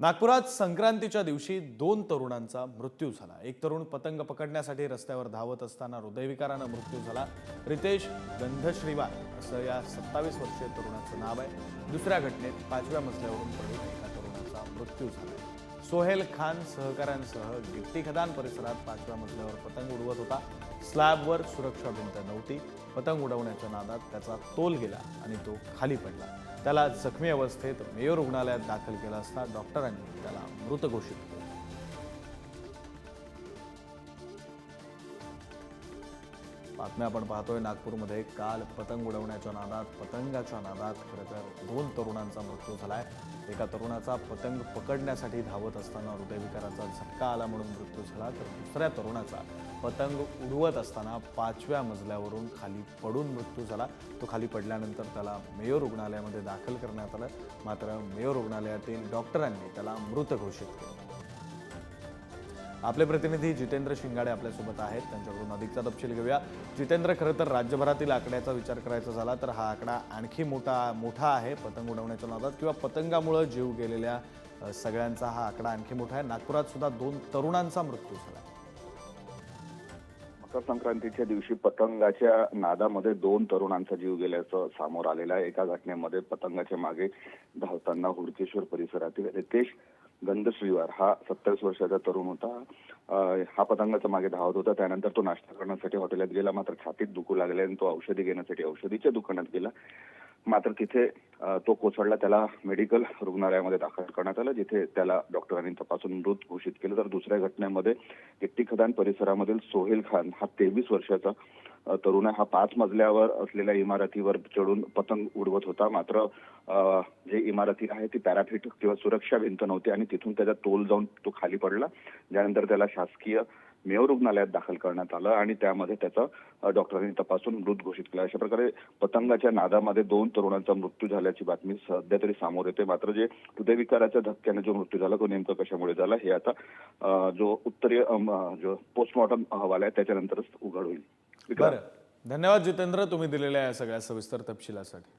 नागपुरात संक्रांतीच्या दिवशी दोन तरुणांचा मृत्यू झाला। एक तरुण पतंग पकडण्यासाठी रस्त्यावर धावत असताना हृदयविकाराने मृत्यू झाला। रितेश गंधश्रीवार असं या 27 वर्षीय तरुणाचं नाव आहे। दुसऱ्या घटनेत 5व्या मजल्यावरून पडून एका तरुणाचा मृत्यू झाला। सोहेल खान सहकाऱ्यांसह गिफ्टी खदान परिसरात 5व्या मजल्यावर पतंग उडवत होता। स्लॅबवर सुरक्षा भिंत नव्हती। पतंग उडवण्याच्या नादात त्याचा तोल गेला आणि तो खाली पडला। त्याला जखमी अवस्थेत मेयो रुग्णालयात दाखल केलं असता डॉक्टरांनी त्याला मृत घोषित केलं। बातम्या आपण पाहतोय नागपूरमध्ये काल पतंग उडवण्याच्या नादात खरं तर दोन तरुणांचा मृत्यू झालाय। एका तरुणाचा पतंग पकडण्यासाठी धावत असताना हृदयविकाराचा झटका आला म्हणून मृत्यू झाला, तर दुसऱ्या तरुणाचा पतंग उडवत असताना 5व्या मजल्यावरून खाली पडून मृत्यू झाला। तो खाली पडल्यानंतर त्याला मेयो रुग्णालयामध्ये दाखल करण्यात आलं, मात्र मेयो रुग्णालयातील डॉक्टरांनी त्याला मृत घोषित केलं। आपले प्रतिनिधी जितेंद्र शिंगाडे आपल्यासोबत आहेत, त्यांच्याकडून अधिकचा तपशील घेऊया। जितेंद्र, खरं तर राज्यभरातील आकड्याचा विचार करायचा झाला तर हा आकडा आणखी मोठा आहे पतंग उडवण्याच्या नादात किंवा पतंगामुळे जीव गेलेल्या सगळ्यांचा हा आकडा आणखी मोठा आहे। नागपुरात सुद्धा दोन तरुणांचा मृत्यू झाला। मकर संक्रांतीच्या दिवशी पतंगाच्या नादामध्ये दोन तरुणांचा जीव गेल्याचं समोर आलेलं आहे। एका घटनेमध्ये पतंगाच्या मागे धावताना हुडकेश्वर परिसरातील रितेश गंधश्रीवार हा 27 वर्षाचा तरुण होता। हा पतंगाच्या मागे धावत होता। त्यानंतर तो नाश्ता करण्यासाठी हॉटेलात गेला, मात्र छातीत दुखू लागले आणि तो औषधी घेण्यासाठी औषधीच्या दुकानात गेला, मात्र तिथे तो कोसळला। त्याला मेडिकल रुग्णालयामध्ये दाखल करण्यात आलं, जिथे त्याला डॉक्टरांनी तपासून मृत घोषित केलं। तर दुसऱ्या घटनेमध्ये गिट्टी खदान परिसरामधील सोहेल खान हा 23 वर्षाचा तरुण आहे। हा 5 मजल्यावर असलेल्या इमारतीवर चढून पतंग उडवत होता, मात्र जे इमारती आहे ती पॅराफिट किंवा सुरक्षा भिंत नव्हती आणि तिथून त्याचा तोल जाऊन तो खाली पडला, ज्यानंतर त्याला शासकीय मेयो रुग्णालयात दाखल करण्यात आलं आणि त्यामध्ये त्याचा डॉक्टरांनी तपासून मृत घोषित केला। अशा प्रकारे पतंगाच्या नादामध्ये दोन तरुणांचा मृत्यू झाल्याची बातमी सध्या तरी समोर येते, मात्र जे हृदयविकाराच्या धक्क्याने जो मृत्यू झाला तो नेमकं कशामुळे झाला हे आता जो उत्तरीय जो पोस्टमॉर्टम अहवाल आहे त्याच्यानंतरच उघड होईल। बरं, धन्यवाद जितेंद्र, तुम्ही दिलेल्या या सगळ्या सविस्तर तपशिलासाठी।